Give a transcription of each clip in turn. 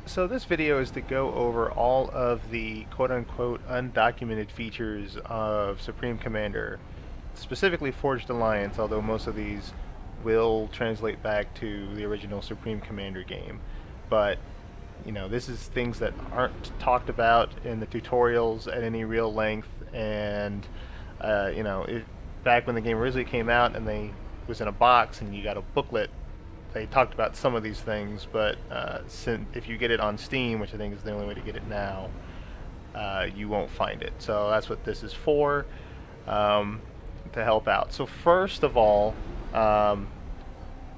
So this video is to go over all of the quote-unquote undocumented features of Supreme Commander, specifically Forged Alliance, although most of these will translate back to the original Supreme Commander game. But, this is things that aren't talked about in the tutorials at any real length, and, back when the game originally came out and they was in a box and you got a booklet, they talked about some of these things, but if you get it on Steam, which I think is the only way to get it now, you won't find it. So that's what this is for, to help out. So first of all,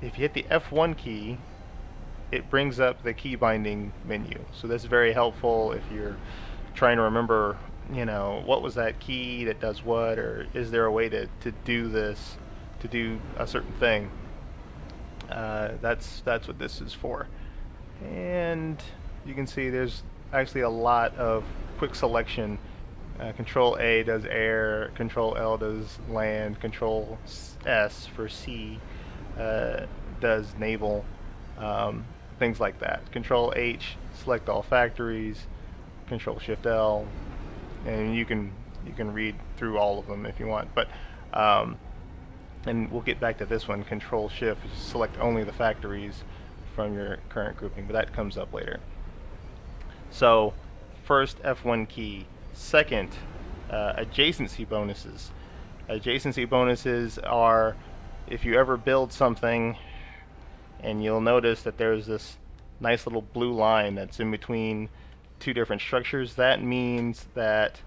if you hit the F1 key, it brings up the key binding menu. So this is very helpful if you're trying to remember, what was that key that does what, or is there a way to do this, to do a certain thing. That's what this is for. And you can see there's actually a lot of quick selection. Control A does air, Control L does land, Control S for sea does naval, things like that. Control H, select all factories, Control Shift L, and you can read through all of them if you want. But and we'll get back to this one. Control Shift, select only the factories from your current grouping, but that comes up later. So first, F1 key. Second, adjacency bonuses. Adjacency bonuses are if you ever build something and you'll notice that there's this nice little blue line that's in between two different structures. That means that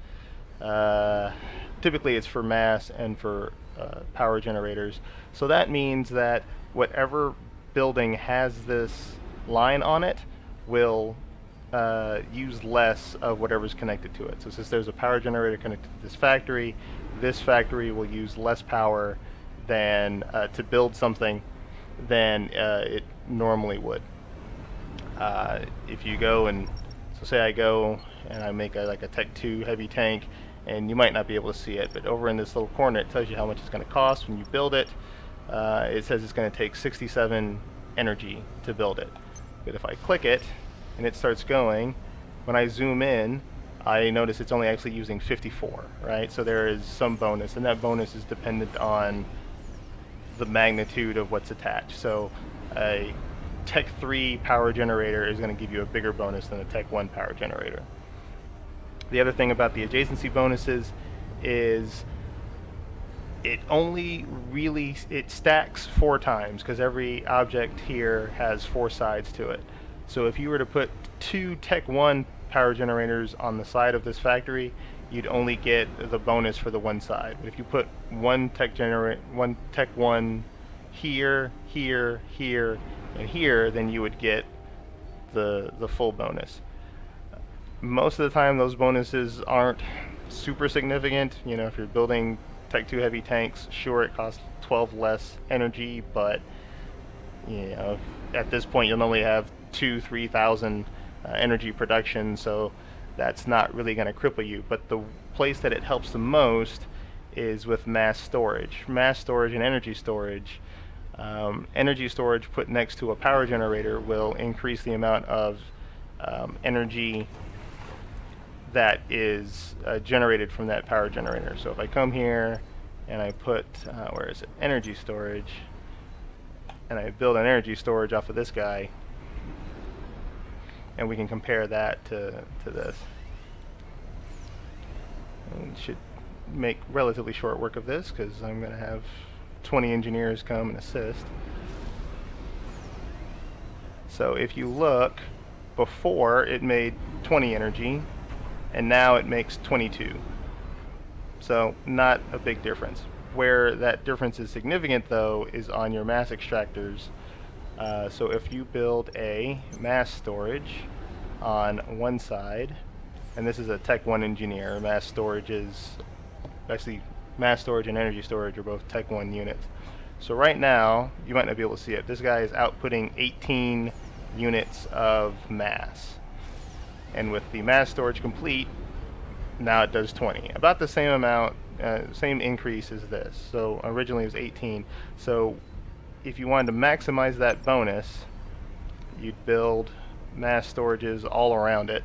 typically it's for mass and for power generators. So that means that whatever building has this line on it will use less of whatever's connected to it. So since there's a power generator connected to this factory will use less power than to build something than it normally would. If you go and, so say I go and I make like a Tech 2 heavy tank, and you might not be able to see it, but over in this little corner it tells you how much it's going to cost when you build it. It says it's going to take 67 energy to build it. But if I click it and it starts going, when I zoom in, I notice it's only actually using 54, right? So there is some bonus, and that bonus is dependent on the magnitude of what's attached. So a Tech 3 power generator is going to give you a bigger bonus than a Tech 1 power generator. The other thing about the adjacency bonuses is it stacks 4 times, because every object here has 4 sides to it. So if you were to put 2 Tech 1 power generators on the side of this factory, you'd only get the bonus for the one side. But if you put one Tech 1 here, here, here, and here, then you would get the full bonus. Most of the time those bonuses aren't super significant. If you're building Tech 2 heavy tanks, sure, it costs 12 less energy, but at this point you'll only have 2,000-3,000 energy production, so that's not really going to cripple you. But the place that it helps the most is with mass storage. Mass storage and energy storage. Energy storage put next to a power generator will increase the amount of energy that is generated from that power generator. So if I come here and I put, where is it, energy storage, and I build an energy storage off of this guy, and we can compare that to this. And should make relatively short work of this, because I'm going to have 20 engineers come and assist. So if you look, before it made 20 energy, and now it makes 22. So not a big difference. Where that difference is significant, though, is on your mass extractors. So if you build a mass storage on one side, and this is a Tech 1 engineer, mass storage is actually, mass storage and energy storage are both Tech 1 units. So right now, you might not be able to see it, this guy is outputting 18 units of mass. And with the mass storage complete, now it does 20. About the same amount, same increase as this. So originally it was 18. So if you wanted to maximize that bonus, you'd build mass storages all around it.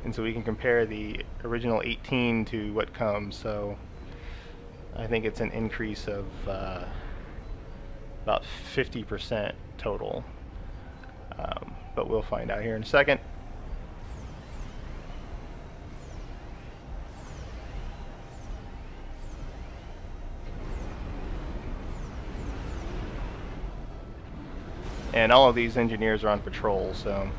And so we can compare the original 18 to what comes. So I think it's an increase of about 50% total. But we'll find out here in a second. And all of these engineers are on patrol, so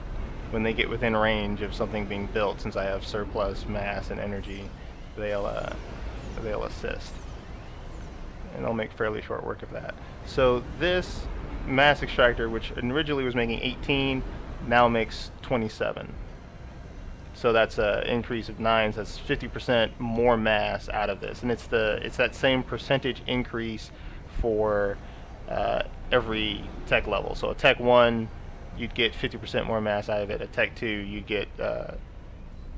when they get within range of something being built, since I have surplus mass and energy, they'll assist. And they'll make fairly short work of that. So this mass extractor, which originally was making 18, now makes 27. So that's an increase of 9. So that's 50% more mass out of this, and it's that same percentage increase for every tech level. So a tech 1, you'd get 50% more mass out of it. A tech 2, you'd get the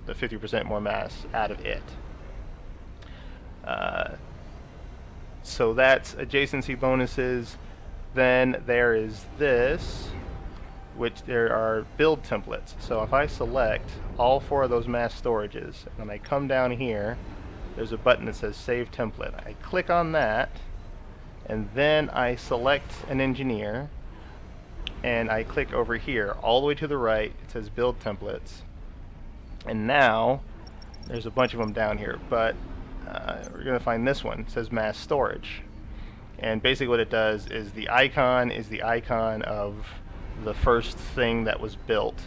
50% more mass out of it. So that's adjacency bonuses. Then there is this, which there are build templates. So if I select all 4 of those mass storages, and I come down here, there's a button that says Save Template. I click on that, and then I select an engineer, and I click over here. All the way to the right, it says Build Templates. And now, there's a bunch of them down here, but we're going to find this one. It says Mass Storage. And basically what it does is the icon of the first thing that was built,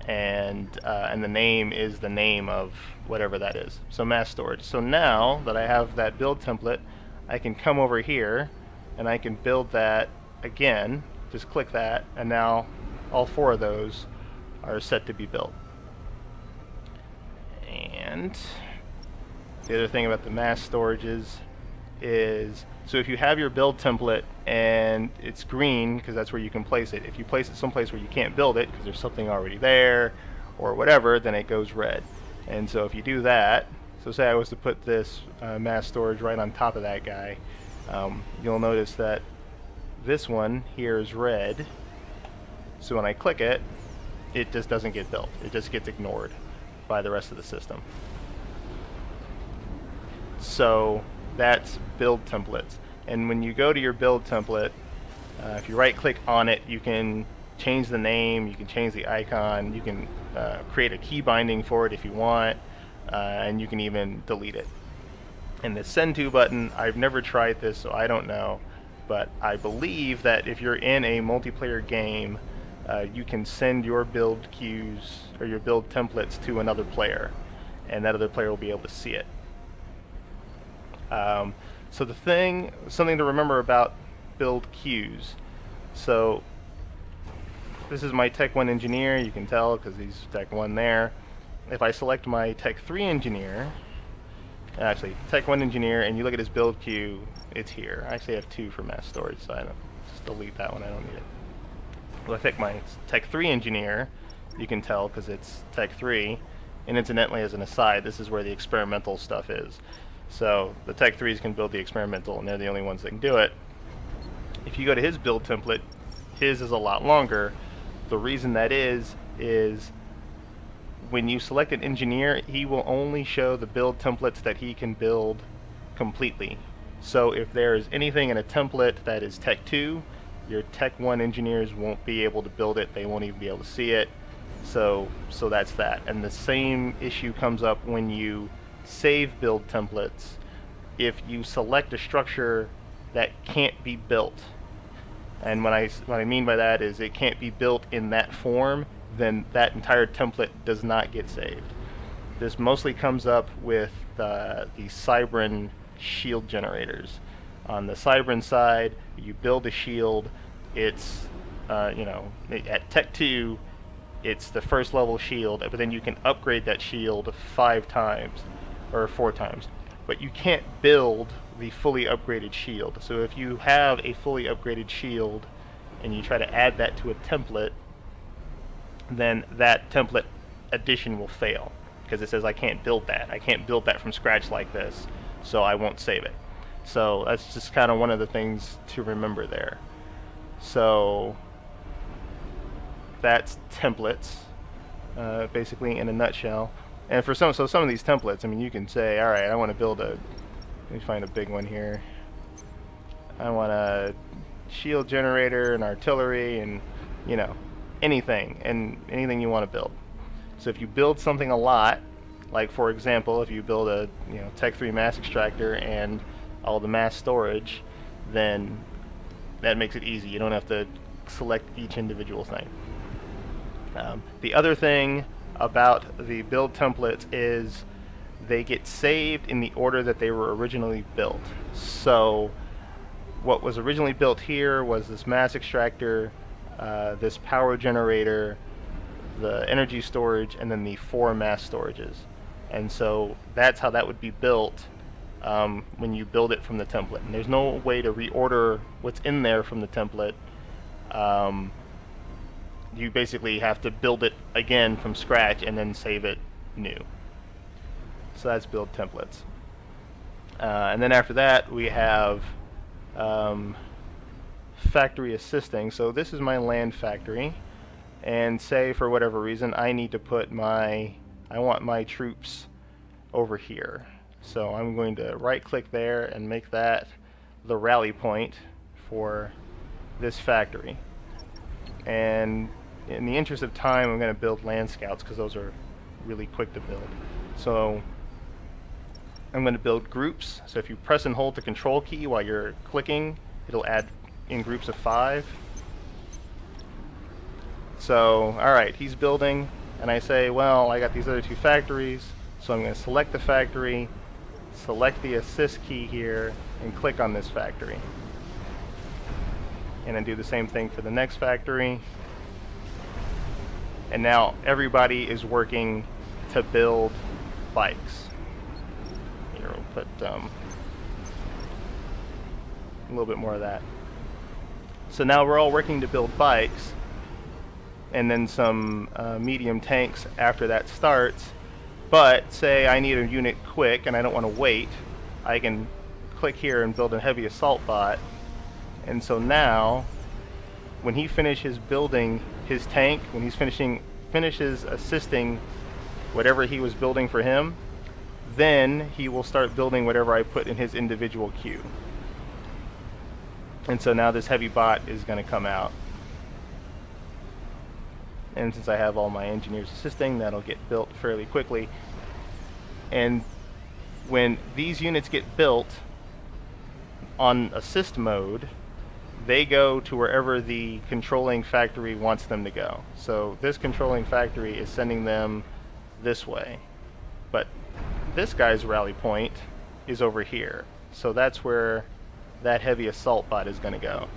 and the name is the name of whatever that is. So mass storage. So now that I have that build template, I can come over here and I can build that again. Just click that, and now all 4 of those are set to be built. And the other thing about the mass storages is, so if you have your build template and it's green, because that's where you can place it. If you place it someplace where you can't build it because there's something already there or whatever, then it goes red. And so if you do that, so say I was to put this mass storage right on top of that guy, you'll notice that this one here is red. So when I click it, it just doesn't get built. It just gets ignored by the rest of the system. So that's build templates. And when you go to your build template, if you right click on it, you can change the name, you can change the icon, you can create a key binding for it if you want, and you can even delete it. And the send to button, I've never tried this, so I don't know, but I believe that if you're in a multiplayer game, you can send your build queues or your build templates to another player, and that other player will be able to see it. So something to remember about build queues. So this is my Tech 1 engineer, you can tell because he's Tech 1 there. If I select my Tech 3 engineer, actually Tech 1 engineer, and you look at his build queue, it's here. I actually have 2 for mass storage, so I don't just delete that one, I don't need it. Well, I pick my Tech 3 engineer, you can tell because it's Tech 3, and incidentally, as an aside, this is where the experimental stuff is. So the Tech 3s can build the experimental, and they're the only ones that can do it. If you go to his build template, his is a lot longer. The reason that is when you select an engineer, he will only show the build templates that he can build completely. So if there is anything in a template that is Tech 2, your Tech 1 engineers won't be able to build it. They won't even be able to see it. So that's that. And the same issue comes up when you save build templates. If you select a structure that can't be built, and what I mean by that is it can't be built in that form, then that entire template does not get saved. This mostly comes up with the Cybran shield generators. On the Cybran side, you build a shield. It's at Tech 2, it's the first level shield, but then you can upgrade that shield 5 times or 4 times. But you can't build the fully upgraded shield. So if you have a fully upgraded shield and you try to add that to a template, then that template addition will fail because it says I can't build that. I can't build that from scratch like this, so I won't save it. So that's just kind of one of the things to remember there. So that's templates, basically in a nutshell. And for some of these templates, I mean, you can say, all right, I want to build a. Let me find a big one here. I want a shield generator and artillery and, you know, anything you want to build. So if you build something a lot, like for example, if you build a Tech 3 mass extractor and all the mass storage, then that makes it easy. You don't have to select each individual thing. The other thing about the build templates is they get saved in the order that they were originally built. So what was originally built here was this mass extractor, this power generator, the energy storage, and then the 4 mass storages. And so that's how that would be built when you build it from the template. And there's no way to reorder what's in there from the template. You basically have to build it again from scratch and then save it new. So that's build templates. And then after that we have factory assisting. So this is my land factory, and say for whatever reason I need to put I want my troops over here. So I'm going to right click there and make that the rally point for this factory. And in the interest of time, I'm going to build land scouts because those are really quick to build. So I'm going to build groups. So if you press and hold the control key while you're clicking, it'll add in groups of 5. So alright, he's building, and I say, well, I got these other 2 factories, so I'm going to select the factory, select the assist key here, and click on this factory. And then do the same thing for the next factory. And now everybody is working to build bikes. Here, we'll put a little bit more of that. So now we're all working to build bikes, and then some medium tanks after that starts. But say I need a unit quick and I don't want to wait, I can click here and build a heavy assault bot. And so now when he finishes building his tank, when he's finishes assisting whatever he was building for him, then he will start building whatever I put in his individual queue. And so now this heavy bot is going to come out. And since I have all my engineers assisting, that'll get built fairly quickly. And when these units get built on assist mode, they go to wherever the controlling factory wants them to go. So this controlling factory is sending them this way. But this guy's rally point is over here. So that's where that heavy assault bot is going to go.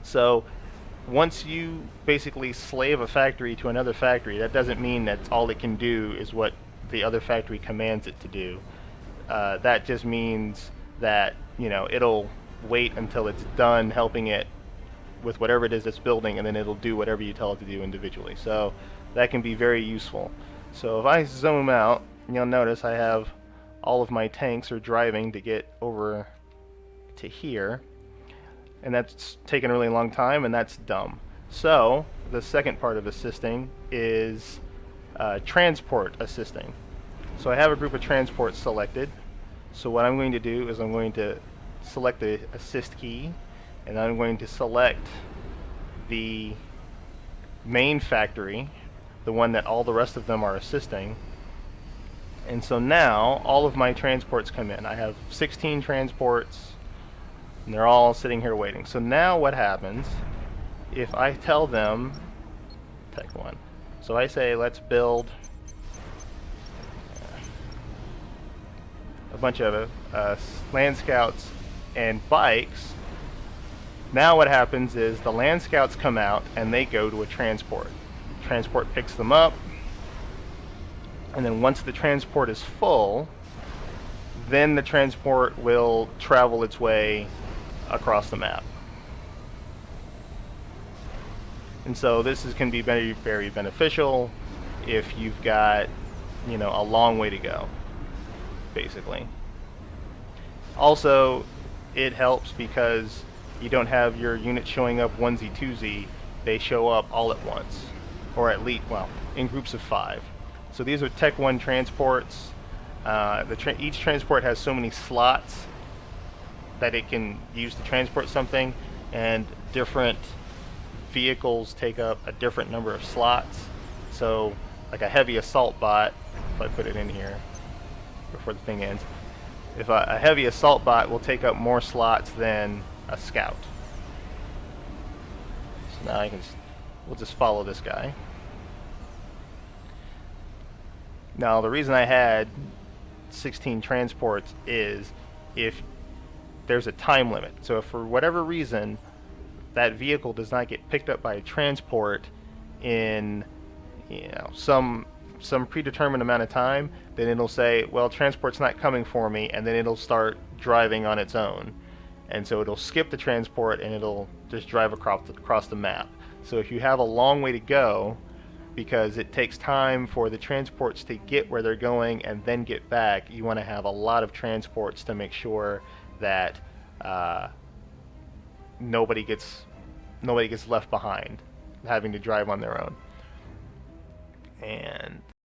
So once you basically slave a factory to another factory, that doesn't mean that all it can do is what the other factory commands it to do. That just means that, it'll wait until it's done helping it with whatever it is it's building, and then it'll do whatever you tell it to do individually. So that can be very useful. So if I zoom out, you'll notice I have all of my tanks are driving to get over to here, and that's taken a really long time, and that's dumb. So the second part of assisting is transport assisting. So I have a group of transports selected. So what I'm going to do is I'm going to select the assist key, and I'm going to select the main factory, the one that all the rest of them are assisting. And so now all of my transports come in. I have 16 transports, and they're all sitting here waiting. So now what happens if I tell them, Tech 1, so I say let's build a bunch of land scouts and bikes. Now what happens is the land scouts come out and they go to a transport. Transport picks them up, and then once the transport is full, then the transport will travel its way across the map. And so this can be very, very beneficial if you've got, a long way to go, basically. Also, it helps because you don't have your unit showing up onesie twosie they show up all at once, or at least, well, in groups of 5. So these are Tech 1 transports. Each transport has so many slots that it can use to transport something, and different vehicles take up a different number of slots. So like a heavy assault bot, if I put it in here before the thing ends, if a heavy assault bot will take up more slots than a scout. So now we'll just follow this guy. Now the reason I had 16 transports is if there's a time limit. So if for whatever reason that vehicle does not get picked up by a transport in some predetermined amount of time, then it'll say, well, transport's not coming for me, and then it'll start driving on its own. And so it'll skip the transport and it'll just drive across the map. So if you have a long way to go, because it takes time for the transports to get where they're going and then get back, you want to have a lot of transports to make sure that nobody gets left behind having to drive on their own. And